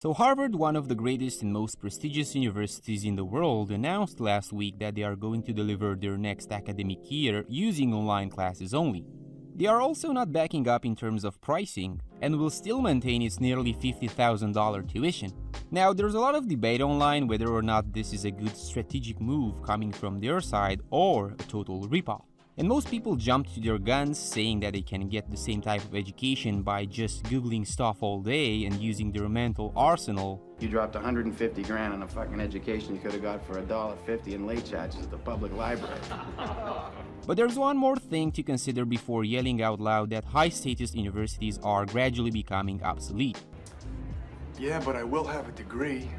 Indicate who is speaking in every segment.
Speaker 1: So Harvard, one of the greatest and most prestigious universities in the world, announced last week that they are going to deliver their next academic year using online classes only. They are also not backing up in terms of pricing and will still maintain its nearly $50,000 tuition. Now, there's a lot of debate online whether or not this is a good strategic move coming from their side or a total ripoff. And most people jump to their guns saying that they can get the same type of education by just googling stuff all day and using their mental arsenal.
Speaker 2: You dropped 150 grand on a fucking education you could have got for $1.50 in late charges at the public library.
Speaker 1: But there's one more thing to consider before yelling out loud that high-status universities are gradually becoming obsolete.
Speaker 3: Yeah, but I will have a degree.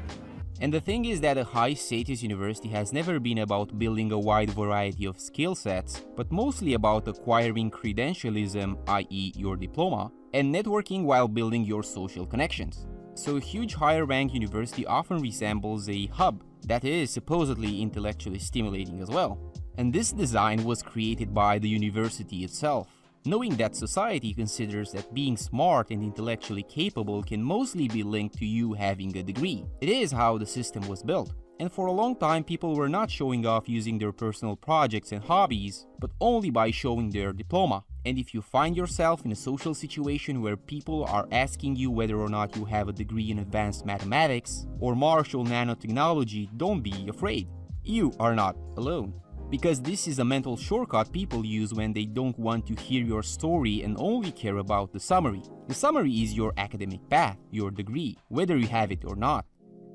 Speaker 1: And the thing is that a high-status university has never been about building a wide variety of skill sets, but mostly about acquiring credentialism, i.e. your diploma, and networking while building your social connections. So a huge higher-ranked university often resembles a hub that is supposedly intellectually stimulating as well. And this design was created by the university itself, knowing that society considers that being smart and intellectually capable can mostly be linked to you having a degree. It is how the system was built. And for a long time, people were not showing off using their personal projects and hobbies, but only by showing their diploma. And if you find yourself in a social situation where people are asking you whether or not you have a degree in advanced mathematics or Marshall nanotechnology, don't be afraid. You are not alone. Because this is a mental shortcut people use when they don't want to hear your story and only care about the summary. The summary is your academic path, your degree, whether you have it or not.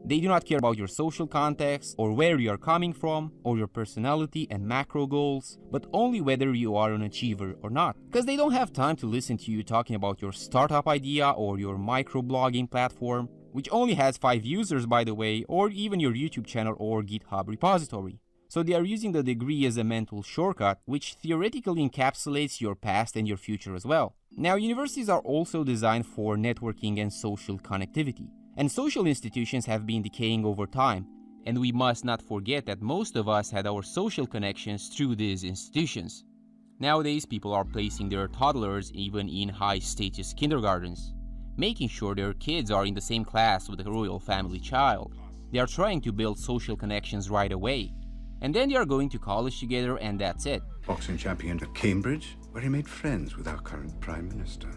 Speaker 1: They do not care about your social context or where you are coming from or your personality and macro goals, but only whether you are an achiever or not. Because they don't have time to listen to you talking about your startup idea or your microblogging platform, which only has 5 users by the way, or even your YouTube channel or GitHub repository. So they are using the degree as a mental shortcut, which theoretically encapsulates your past and your future as well. Now, universities are also designed for networking and social connectivity. And social institutions have been decaying over time. And we must not forget that most of us had our social connections through these institutions. Nowadays, people are placing their toddlers even in high-status kindergartens, making sure their kids are in the same class with the royal family child. They are trying to build social connections right away. And then they are going to college together and that's it.
Speaker 4: Boxing champion at Cambridge, where he made friends with our current Prime Minister.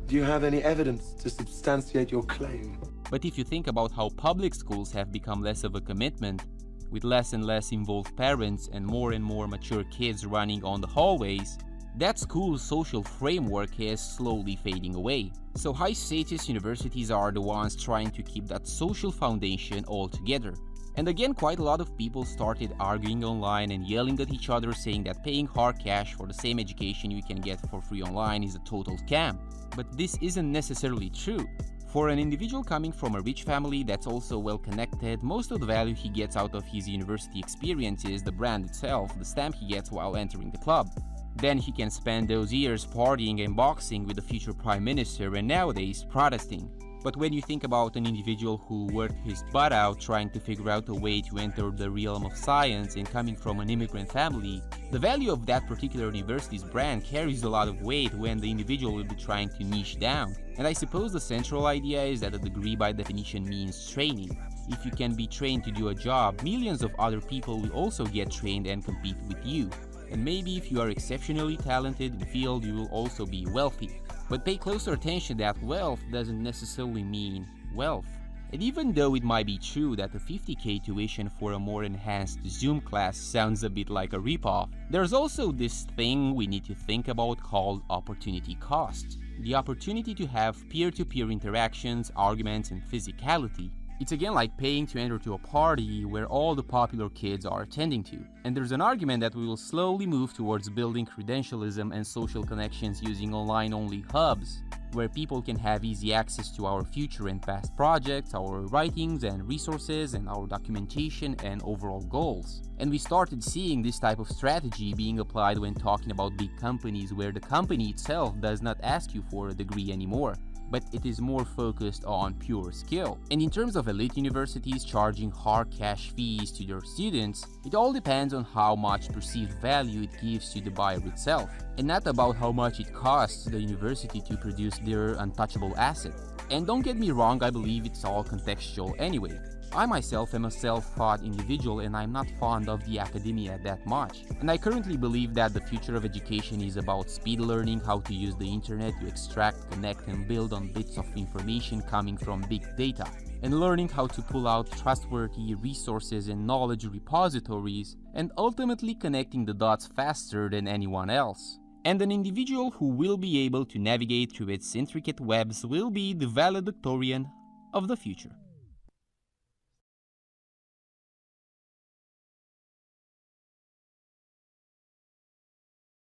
Speaker 3: Do you have any evidence to substantiate your claim?
Speaker 1: But if you think about how public schools have become less of a commitment, with less and less involved parents and more mature kids running on the hallways, that school's social framework is slowly fading away. So high-status universities are the ones trying to keep that social foundation all together. And again, quite a lot of people started arguing online and yelling at each other saying that paying hard cash for the same education you can get for free online is a total scam. But this isn't necessarily true. For an individual coming from a rich family that's also well connected, most of the value he gets out of his university experience is the brand itself, the stamp he gets while entering the club. Then he can spend those years partying and boxing with the future prime minister and nowadays protesting. But when you think about an individual who worked his butt out trying to figure out a way to enter the realm of science and coming from an immigrant family, the value of that particular university's brand carries a lot of weight when the individual will be trying to niche down. And I suppose the central idea is that a degree by definition means training. If you can be trained to do a job, millions of other people will also get trained and compete with you. And maybe if you are exceptionally talented in the field, you will also be wealthy. But pay closer attention that wealth doesn't necessarily mean wealth. And even though it might be true that a $50,000 tuition for a more enhanced Zoom class sounds a bit like a ripoff, there's also this thing we need to think about called opportunity cost. The opportunity to have peer-to-peer interactions, arguments, and physicality. It's again like paying to enter to a party where all the popular kids are attending to. And there's an argument that we will slowly move towards building credentialism and social connections using online-only hubs, where people can have easy access to our future and past projects, our writings and resources, and our documentation and overall goals. And we started seeing this type of strategy being applied when talking about big companies where the company itself does not ask you for a degree anymore, but it is more focused on pure skill. And in terms of elite universities charging hard cash fees to their students, it all depends on how much perceived value it gives to the buyer itself, and not about how much it costs the university to produce their untouchable asset. And don't get me wrong, I believe it's all contextual anyway. I myself am a self-taught individual and I'm not fond of the academia that much. And I currently believe that the future of education is about speed learning, how to use the internet to extract, connect and build on bits of information coming from big data, and learning how to pull out trustworthy resources and knowledge repositories, and ultimately connecting the dots faster than anyone else. And an individual who will be able to navigate through its intricate webs will be the valedictorian of the future.